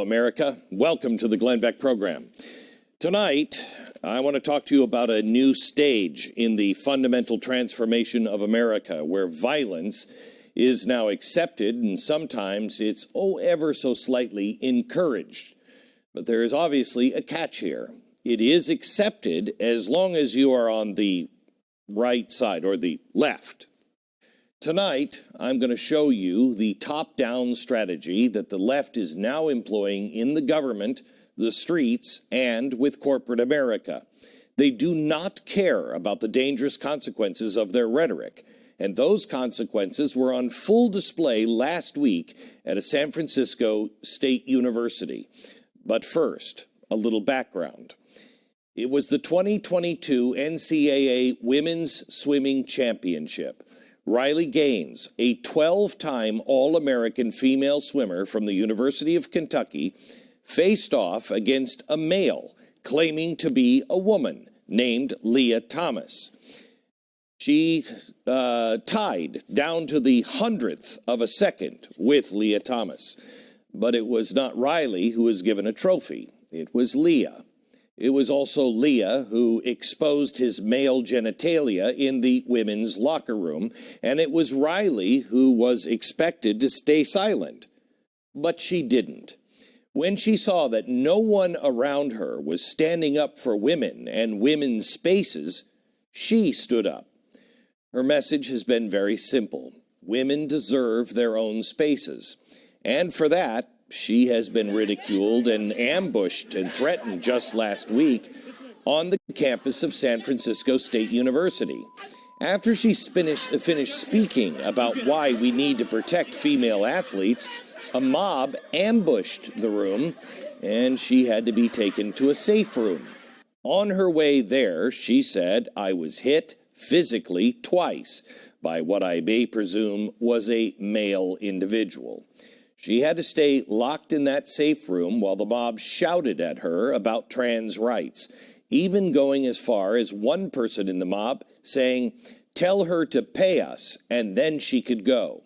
Hello, America. Welcome to the Glenn Beck program. Tonight, I want to talk to you about a new stage in the fundamental transformation of America, where violence is now accepted and sometimes it's, ever so slightly encouraged. But there is obviously a catch here. It is accepted as long as you are on the right side or the left. Tonight, I'm going to show you the top-down strategy that the left is now employing in the government, the streets, and with corporate America. They do not care about the dangerous consequences of their rhetoric, and those consequences were on full display last week at a San Francisco State University. But first, a little background. It was the 2022 NCAA Women's Swimming Championship. Riley Gaines, a 12-time All-American female swimmer from the University of Kentucky, faced off against a male claiming to be a woman named Leah Thomas. She tied down to the 100th of a second with Leah Thomas. But it was not Riley who was given a trophy. It was Leah. It was also Leah who exposed his male genitalia in the women's locker room, and it was Riley who was expected to stay silent. But she didn't. When she saw that no one around her was standing up for women and women's spaces, she stood up. Her message has been very simple. Women deserve their own spaces. And for that, she has been ridiculed and ambushed and threatened just last week on the campus of San Francisco State University. After she finished speaking about why we need to protect female athletes, a mob ambushed the room, and she had to be taken to a safe room. On her way there, she said, "I was hit physically twice by what I may presume was a male individual." She had to stay locked in that safe room while the mob shouted at her about trans rights, even going as far as one person in the mob saying, "Tell her to pay us, and then she could go."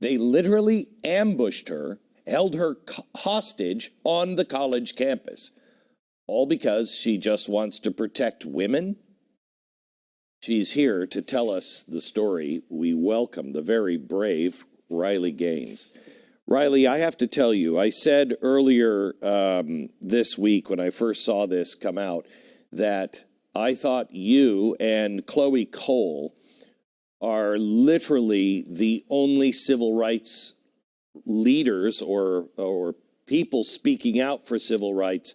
They literally ambushed her, held her hostage on the college campus, all because she just wants to protect women. She's here to tell us the story. We welcome the very brave Riley Gaines. Riley, I have to tell you, I said earlier this week when I first saw this come out that I thought you and Chloe Cole are literally the only civil rights leaders or people speaking out for civil rights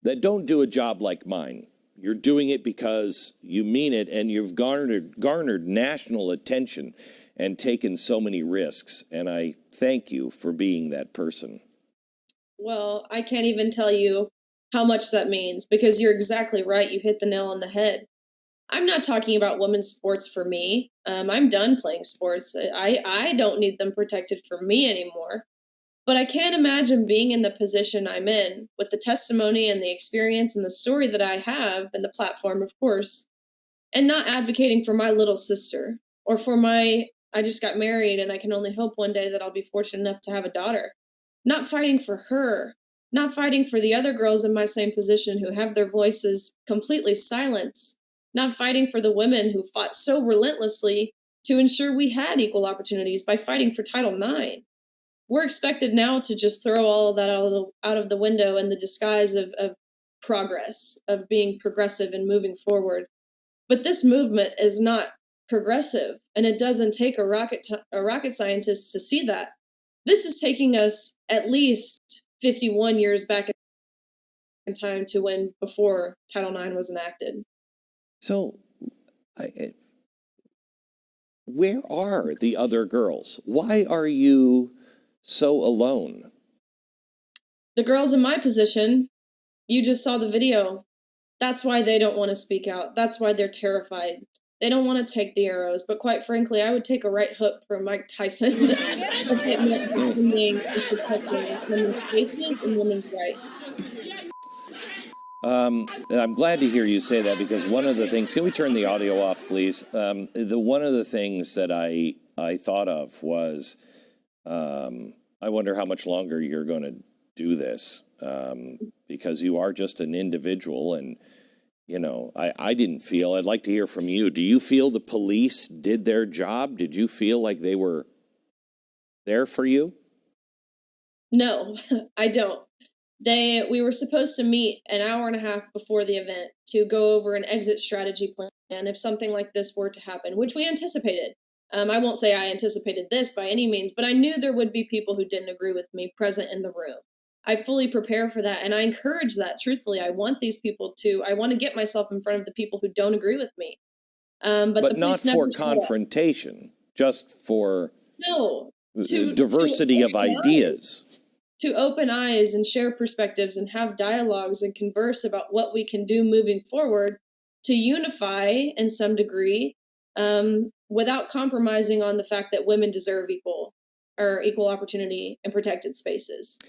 that don't do a job like mine. You're doing it because you mean it, and you've garnered national attention and taken so many risks, and I thank you for being that person. Well, I can't even tell you how much that means, because you're exactly right. You hit the nail on the head. I'm not talking about women's sports for me. I'm done playing sports. I don't need them protected for me anymore. But I can't imagine being in the position I'm in with the testimony and the experience and the story that I have and the platform, of course, and not advocating for my little sister or for I just got married and I can only hope one day that I'll be fortunate enough to have a daughter. Not fighting for her, not fighting for the other girls in my same position who have their voices completely silenced, not fighting for the women who fought so relentlessly to ensure we had equal opportunities by fighting for Title IX. We're expected now to just throw all of that out of the window in the disguise of progress, of being progressive and moving forward. But this movement is not progressive, and it doesn't take a rocket scientist to see that. This is taking us at least 51 years back in time to when before Title IX was enacted. So, where are the other girls? Why are you so alone? The girls in my position, you just saw the video. That's why they don't want to speak out. That's why they're terrified. They don't want to take the arrows, but quite frankly, I would take a right hook from Mike Tyson if it meant defending and protecting women's spaces and women's rights. I'm glad to hear you say that, because one of the things, can we turn the audio off, please? One of the things that I thought of was, I wonder how much longer you're going to do this, because you are just an individual. And, you know, I didn't feel, I'd like to hear from you. Do you feel the police did their job? Did you feel like they were there for you? No, I don't. We were supposed to meet an hour and a half before the event to go over an exit strategy plan if something like this were to happen, which we anticipated. I won't say I anticipated this by any means, but I knew there would be people who didn't agree with me present in the room. I fully prepare for that, and I encourage that. Truthfully, I want these people to. I want to get myself in front of the people who don't agree with me. But the But not police never for showed up. confrontation, just for No, diversity of open ideas. to open eyes and share perspectives and have dialogues and converse about what we can do moving forward to unify in some degree, without compromising on the fact that women deserve equal opportunity and protected spaces.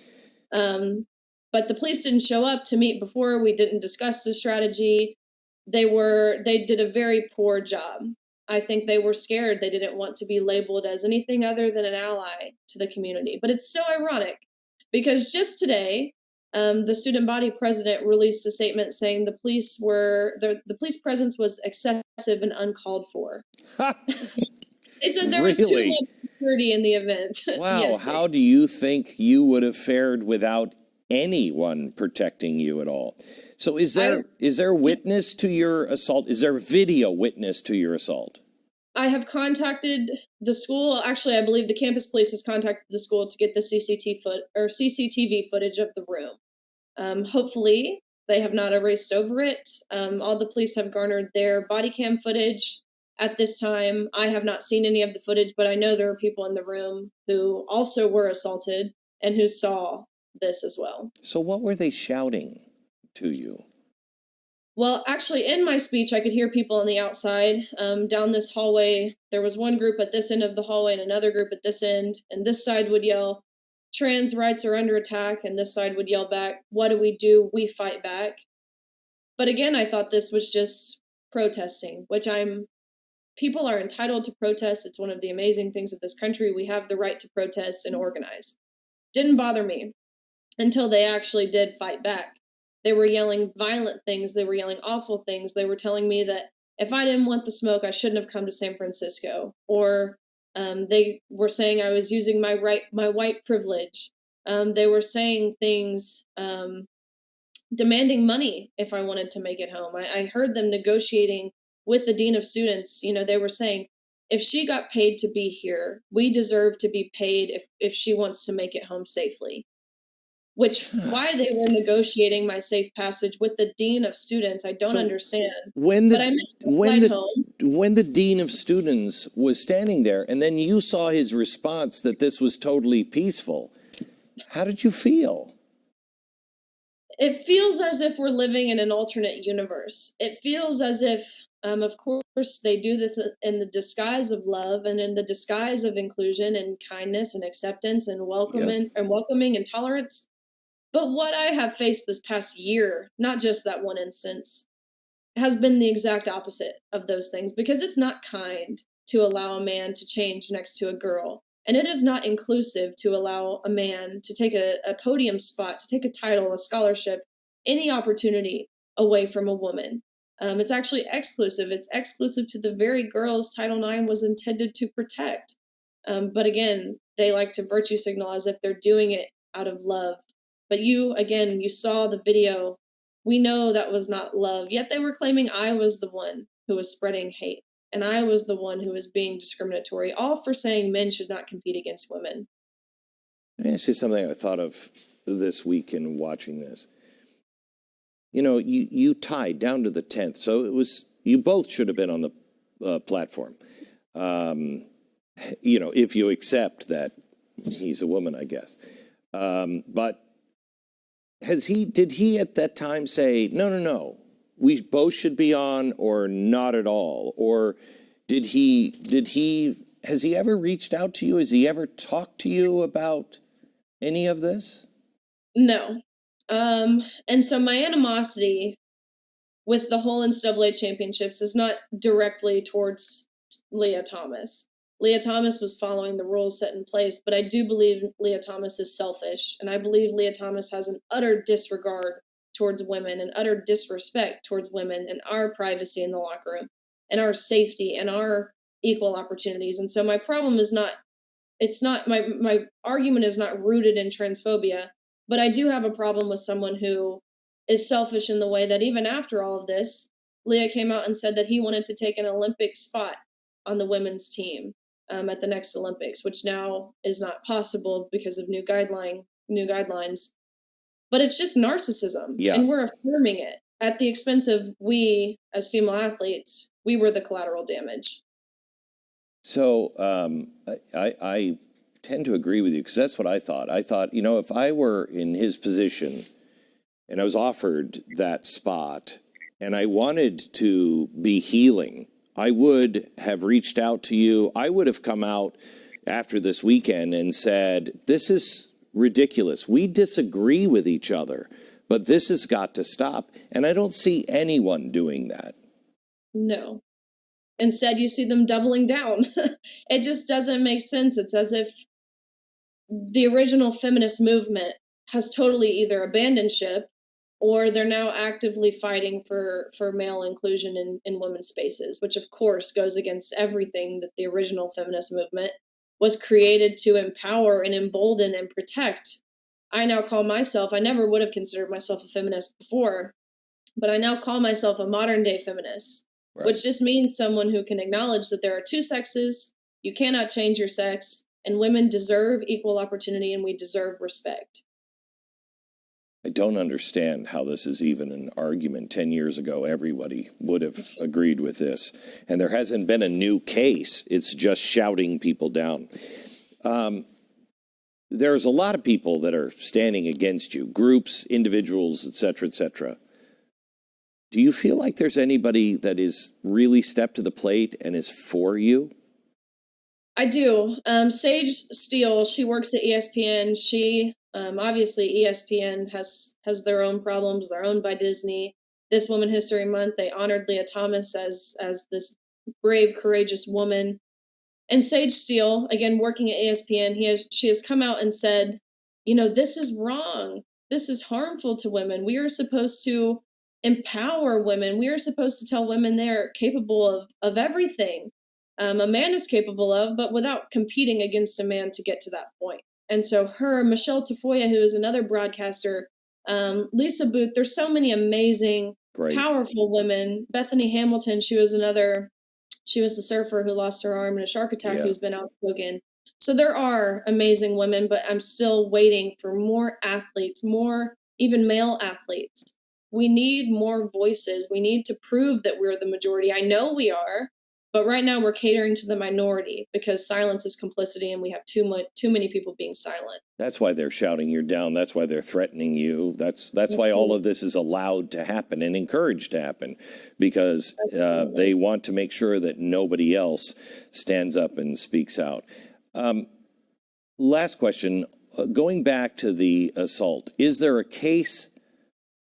But the police didn't show up to meet before. We didn't discuss the strategy. They did a very poor job. I think they were scared. They didn't want to be labeled as anything other than an ally to the community. But it's so ironic because just today, the student body president released a statement saying the police presence was excessive and uncalled for. They said there was too Really? much security in the event. Wow, Yes, how do you think you would have fared without anyone protecting you at all? So is there witness to your assault? Is there video witness to your assault? I have contacted the school. Actually, I believe the campus police has contacted the school to get the CCTV footage of the room. Hopefully, they have not erased over it. All the police have garnered their body cam footage. At this time, I have not seen any of the footage, but I know there are people in the room who also were assaulted and who saw this as well. So what were they shouting to you? Well, actually, in my speech, I could hear people on the outside. Down this hallway, there was one group at this end of the hallway and another group at this end, and this side would yell, "Trans rights are under attack," and this side would yell back, "What do? We fight back." But again, I thought this was just protesting, people are entitled to protest. It's one of the amazing things of this country. We have the right to protest and organize. Didn't bother me until they actually did fight back. They were yelling violent things. They were yelling awful things. They were telling me that if I didn't want the smoke, I shouldn't have come to San Francisco. Or they were saying I was using my white privilege. They were saying things, demanding money if I wanted to make it home. I heard them negotiating with the dean of students. You know, they were saying, if she got paid to be here, we deserve to be paid if she wants to make it home safely. Why they were negotiating my safe passage with the dean of students, I don't understand. When but I missed the flight home. When the dean of students was standing there, and then you saw his response that this was totally peaceful, how did you feel? It feels as if we're living in an alternate universe. It feels as if, of course, they do this in the disguise of love and in the disguise of inclusion and kindness and acceptance and welcoming and tolerance. But what I have faced this past year, not just that one instance, has been the exact opposite of those things, because it's not kind to allow a man to change next to a girl. And it is not inclusive to allow a man to take a podium spot, to take a title, a scholarship, any opportunity away from a woman. It's actually exclusive. It's exclusive to the very girls Title IX was intended to protect. But again, they like to virtue signal as if they're doing it out of love. But you saw the video. We know that was not love. Yet they were claiming I was the one who was spreading hate. And I was the one who was being discriminatory, all for saying men should not compete against women. This is something I thought of this week in watching this. You know, you tied down to the 10th, so you both should have been on the platform. You know, if you accept that he's a woman, I guess. But did he at that time say, no, we both should be on, or not at all? Or has he ever reached out to you? Has he ever talked to you about any of this? No. And so my animosity with the whole NCAA championships is not directly towards Leah Thomas. Leah Thomas was following the rules set in place, but I do believe Leah Thomas is selfish, and I believe Leah Thomas has an utter disregard towards women and utter disrespect towards women and our privacy in the locker room and our safety and our equal opportunities. And so my problem is not, it's not, my argument is not rooted in transphobia, but I do have a problem with someone who is selfish in the way that even after all of this, Leah came out and said that he wanted to take an Olympic spot on the women's team at the next Olympics, which now is not possible because of new guidelines. But it's just narcissism, and we're affirming it at the expense of we, as female athletes, we were the collateral damage. So I tend to agree with you, because that's what I thought. I thought, you know, if I were in his position and I was offered that spot and I wanted to be healing, I would have reached out to you. I would have come out after this weekend and said, this is ridiculous. We disagree with each other, but this has got to stop. And I don't see anyone doing that. No. Instead, you see them doubling down. It just doesn't make sense. It's as if the original feminist movement has totally either abandoned ship, or they're now actively fighting for male inclusion in women's spaces, which of course goes against everything that the original feminist movement was created to empower and embolden and protect. I now call myself, I never would have considered myself a feminist before, but I now call myself a modern day feminist, right, which just means someone who can acknowledge that there are two sexes, you cannot change your sex, and women deserve equal opportunity and we deserve respect. I don't understand how this is even an argument. 10 years ago, everybody would have agreed with this. And there hasn't been a new case. It's just shouting people down. There's a lot of people that are standing against you, groups, individuals, et cetera, Do you feel like there's anybody that is really stepped to the plate and is for you? I do. Sage Steele, she works at ESPN. She obviously ESPN has their own problems. They're owned by Disney. This Women History Month, they honored Leah Thomas as this brave, courageous woman. And Sage Steele, again working at ESPN, she has come out and said, you know, this is wrong. This is harmful to women. We are supposed to empower women. We are supposed to tell women they're capable of everything a man is capable of, but without competing against a man to get to that point. And so Michelle Tafoya, who is another broadcaster, Lisa Booth, there's so many amazing, powerful women. Bethany Hamilton, she was the surfer who lost her arm in a shark attack, who's been outspoken. So there are amazing women, but I'm still waiting for more athletes, more even male athletes. We need more voices. We need to prove that we're the majority. I know we are. But right now we're catering to the minority because silence is complicity and we have too many people being silent. That's why they're shouting you down. That's why they're threatening you. That's why all of this is allowed to happen and encouraged to happen, because they want to make sure that nobody else stands up and speaks out. Last question, going back to the assault, is there a case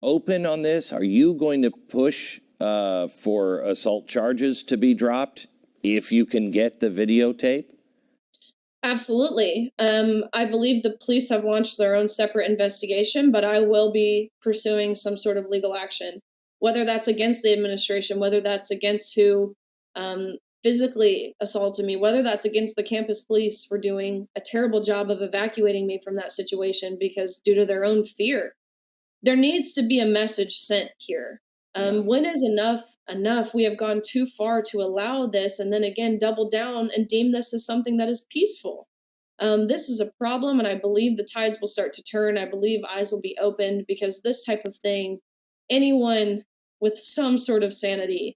open on this? Are you going to push for assault charges to be dropped if you can get the videotape? Absolutely. I believe the police have launched their own separate investigation, but I will be pursuing some sort of legal action, whether that's against the administration, whether that's against who physically assaulted me, whether that's against the campus police for doing a terrible job of evacuating me from that situation because due to their own fear. There needs to be a message sent here. When is enough? We have gone too far to allow this and then again double down and deem this as something that is peaceful. This is a problem, and I believe the tides will start to turn. I believe eyes will be opened because this type of thing, anyone with some sort of sanity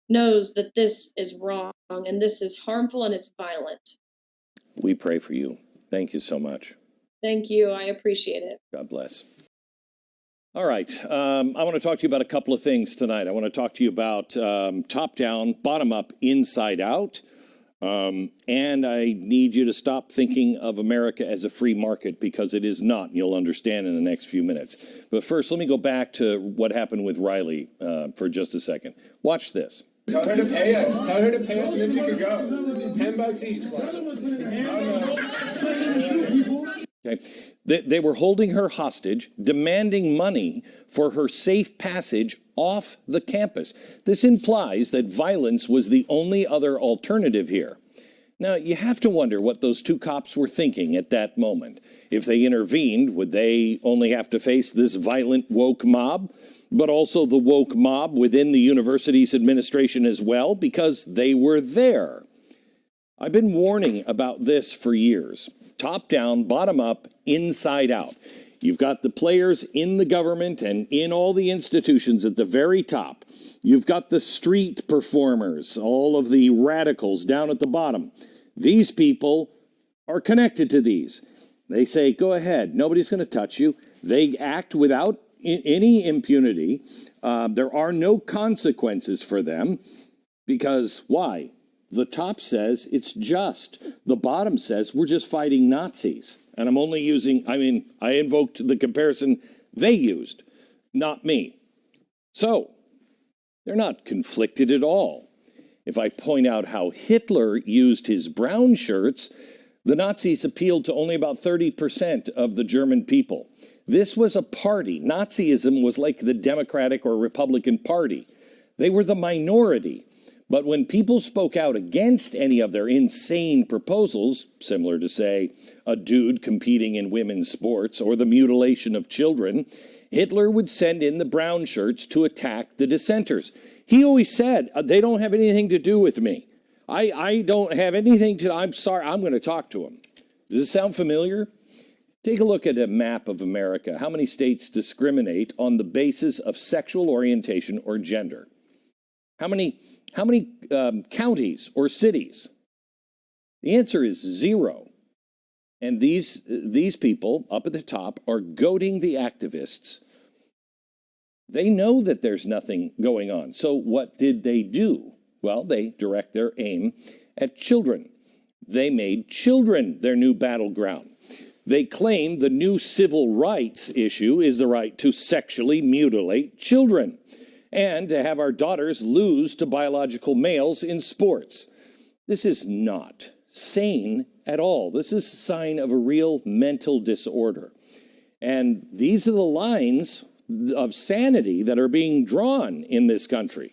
knows that this is wrong and this is harmful and it's violent. We pray for you. Thank you so much. Thank you. I appreciate it. God bless. All right. I want to talk to you about a couple of things tonight. I want to talk to you about top down, bottom up, inside out. And I need you to stop thinking of America as a free market, because it is not. You'll understand in the next few minutes. But first, let me go back to what happened with Riley for just a second. Watch this. Tell her to pay us. Tell her to pay us and then she could go. $10 each. Okay. They were holding her hostage, demanding money for her safe passage off the campus. This implies that violence was the only other alternative here. Now, you have to wonder what those two cops were thinking at that moment. If they intervened, would they only have to face this violent woke mob, but also the woke mob within the university's administration as well, because they were there? I've been warning about this for years. Top down, bottom up, inside out. You've got the players in the government and in all the institutions at the very top. You've got the street performers, all of the radicals down at the bottom. These people are connected to these. They say, go ahead, nobody's going to touch you. They act without any impunity. There are no consequences for them because why? The top says it's just. The bottom says we're just fighting Nazis. And I'm only using, I invoked the comparison they used, not me. So, they're not conflicted at all. If I point out how Hitler used his brown shirts, the Nazis appealed to only about 30% of the German people. This was a party. Nazism was like the Democratic or Republican Party. They were the minority. But when people spoke out against any of their insane proposals, similar to, say, a dude competing in women's sports or the mutilation of children, Hitler would send in the brown shirts to attack the dissenters. He always said, they don't have anything to do with me. I don't have anything to, I'm sorry, I'm going to talk to them. Does this sound familiar? Take a look at a map of America. How many states discriminate on the basis of sexual orientation or gender? How many counties or cities? The answer is 0. And these people up at the top are goading the activists. They know that there's nothing going on. So what did they do? Well, they direct their aim at children. They made children their new battleground. They claim the new civil rights issue is the right to sexually mutilate children and to have our daughters lose to biological males in sports. This is not sane at all. This is a sign of a real mental disorder. And these are the lines of sanity that are being drawn in this country.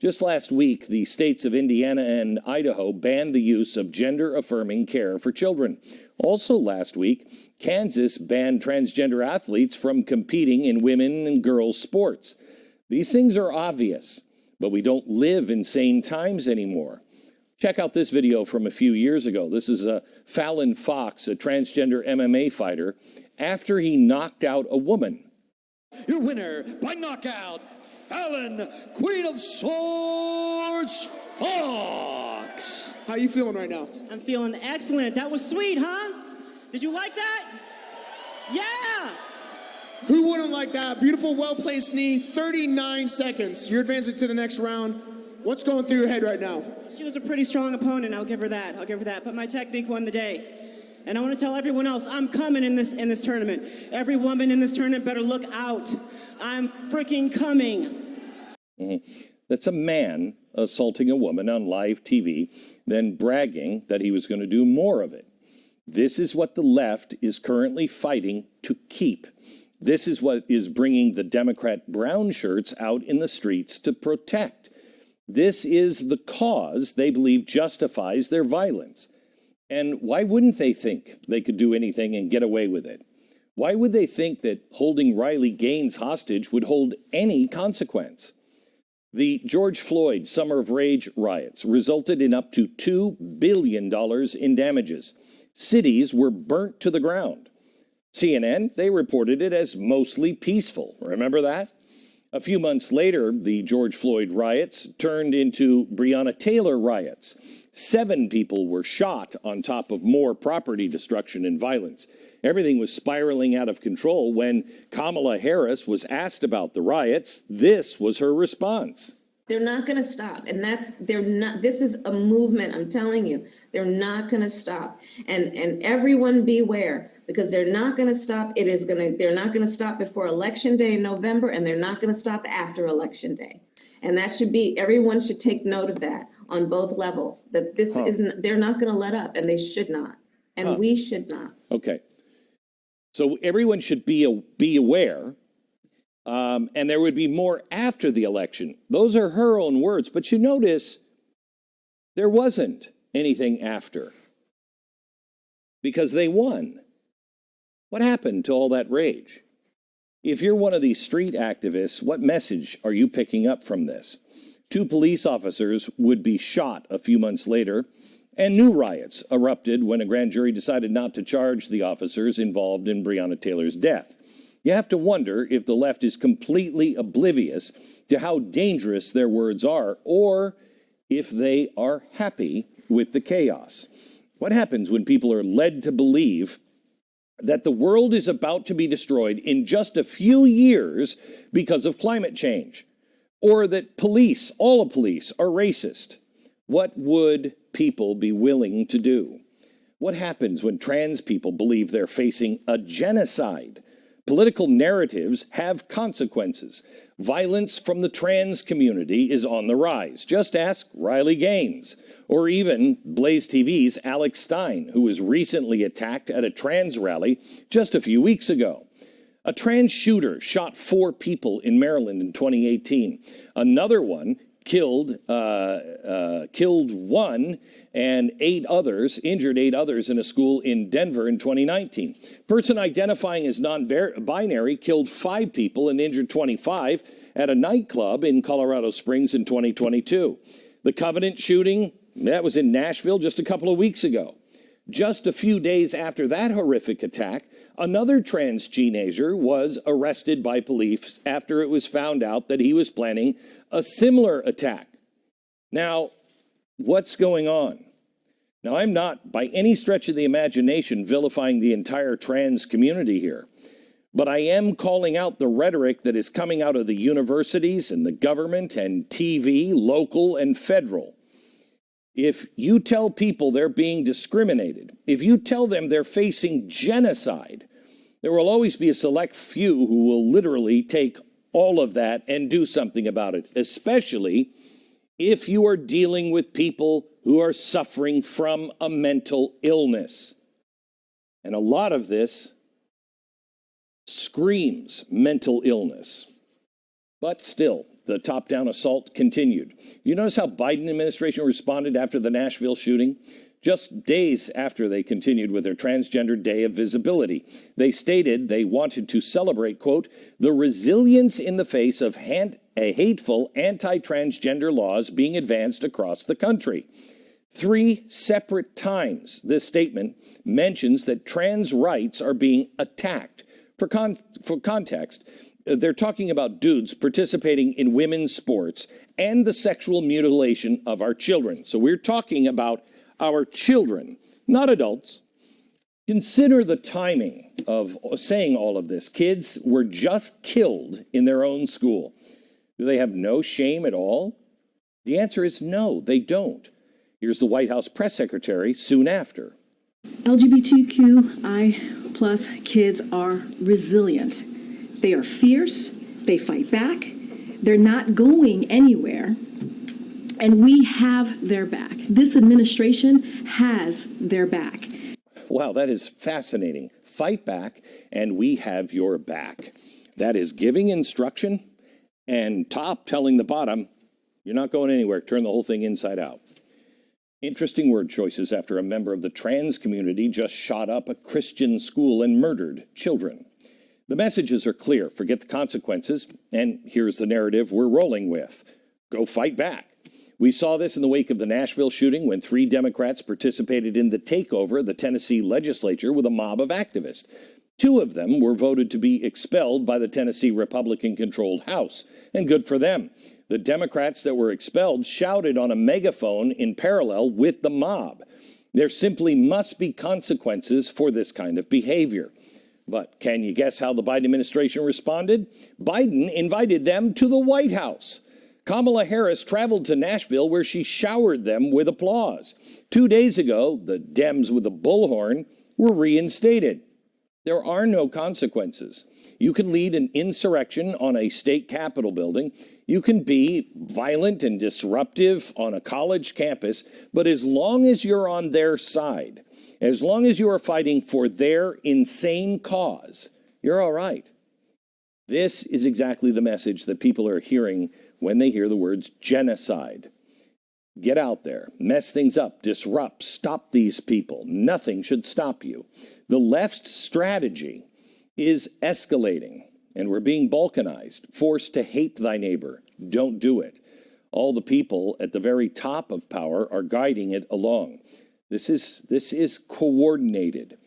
Just last week, the states of Indiana and Idaho banned the use of gender-affirming care for children. Also last week, Kansas banned transgender athletes from competing in women and girls' sports. These things are obvious, but we don't live in sane times anymore. Check out this video from a few years ago. This is Fallon Fox, a transgender MMA fighter, after he knocked out a woman. Your winner by knockout, Fallon, Queen of Swords, Fox. How you feeling right now? I'm feeling excellent. That was sweet, huh? Did you like that? Yeah! Who wouldn't like that? Beautiful, well-placed knee, 39 seconds. You're advancing to the next round. What's going through your head right now? She was a pretty strong opponent, I'll give her that. But my technique won the day. And I want to tell everyone else, I'm coming in this tournament. Every woman in this tournament better look out. I'm freaking coming. Mm-hmm. That's a man assaulting a woman on live TV, then bragging that he was going to do more of it. This is what the left is currently fighting to keep. This is what is bringing the Democrat brown shirts out in the streets to protect. This is the cause they believe justifies their violence. And why wouldn't they think they could do anything and get away with it? Why would they think that holding Riley Gaines hostage would hold any consequence? The George Floyd Summer of Rage riots resulted in up to $2 billion in damages. Cities were burnt to the ground. CNN, they reported it as mostly peaceful. Remember that? A few months later, the George Floyd riots turned into Breonna Taylor riots. 7 people were shot on top of more property destruction and violence. Everything was spiraling out of control when Kamala Harris was asked about the riots. This was her response. They're not going to stop. And this is a movement, I'm telling you. They're not going to stop. And everyone beware, because they're not going to stop. They're not going to stop before Election Day in November, and they're not going to stop after Election Day. And that should be, everyone should take note of that on both levels, that this isn't, they're not going to let up, and they should not. And we should not. Okay. So everyone should be aware, and there would be more after the election. Those are her own words, but you notice there wasn't anything after because they won. What happened to all that rage? If you're one of these street activists, what message are you picking up from this? 2 police officers would be shot a few months later, and new riots erupted when a grand jury decided not to charge the officers involved in Breonna Taylor's death. You have to wonder if the left is completely oblivious to how dangerous their words are, or if they are happy with the chaos. What happens when people are led to believe that the world is about to be destroyed in just a few years because of climate change, or that police, all police, are racist? What would people be willing to do? What happens when trans people believe they're facing a genocide? Political narratives have consequences. Violence from the trans community is on the rise. Just ask Riley Gaines, or even BlazeTV's Alex Stein, who was recently attacked at a trans rally just a few weeks ago. A trans shooter shot 4 people in Maryland in 2018. Another one killed 1 and 8 others, injured 8 others in a school in Denver in 2019. Person identifying as non-binary killed 5 people and injured 25 at a nightclub in Colorado Springs in 2022. The Covenant shooting, that was in Nashville just a couple of weeks ago. Just a few days after that horrific attack, another trans teenager was arrested by police after it was found out that he was planning a similar attack. Now, what's going on? Now, I'm not by any stretch of the imagination vilifying the entire trans community here, but I am calling out the rhetoric that is coming out of the universities and the government and TV, local and federal. If you tell people they're being discriminated, if you tell them they're facing genocide, there will always be a select few who will literally take all of that and do something about it, especially if you are dealing with people who are suffering from a mental illness. And a lot of this screams mental illness. But still, the top-down assault continued. You notice how Biden administration responded after the Nashville shooting? Just days after they continued with their Transgender Day of Visibility, they stated they wanted to celebrate, quote, the resilience in the face of hateful anti-transgender laws being advanced across the country. 3 separate times this statement mentions that trans rights are being attacked. For context, they're talking about dudes participating in women's sports and the sexual mutilation of our children. So we're talking about our children, not adults. Consider the timing of saying all of this. Kids were just killed in their own school. Do they have no shame at all? The answer is no, they don't. Here's the White House press secretary soon after. LGBTQI plus kids are resilient. They are fierce, they fight back, they're not going anywhere, and we have their back. This administration has their back. Wow, that is fascinating. Fight back, and we have your back. That is giving instruction, and top telling the bottom, you're not going anywhere. Turn the whole thing inside out. Interesting word choices after a member of the trans community just shot up a Christian school and murdered children. The messages are clear. Forget the consequences. And here's the narrative we're rolling with. Go fight back. We saw this in the wake of the Nashville shooting when 3 Democrats participated in the takeover of the Tennessee legislature with a mob of activists. 2 of them were voted to be expelled by the Tennessee Republican-controlled House. And good for them. The Democrats that were expelled shouted on a megaphone in parallel with the mob. There simply must be consequences for this kind of behavior. But can you guess how the Biden administration responded? Biden invited them to the White House. Kamala Harris traveled to Nashville where she showered them with applause. 2 days ago, the Dems with the bullhorn were reinstated. There are no consequences. You can lead an insurrection on a state capitol building. You can be violent and disruptive on a college campus, but as long as you're on their side, as long as you are fighting for their insane cause, you're all right. This is exactly the message that people are hearing when they hear the words genocide. Get out there, mess things up, disrupt, stop these people. Nothing should stop you. The left's strategy is escalating, and we're being balkanized, forced to hate thy neighbor. Don't do it. All the people at the very top of power are guiding it along. This is coordinated.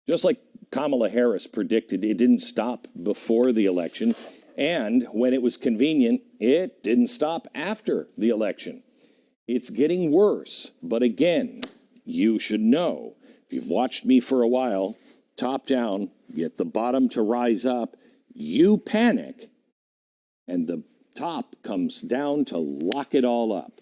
Just like Kamala Harris predicted, it didn't stop before the election, and when it was convenient, it didn't stop after the election. It's getting worse, but again, you should know. If you've watched me for a while, top down, get the bottom to rise up, you panic, and the top comes down to lock it all up.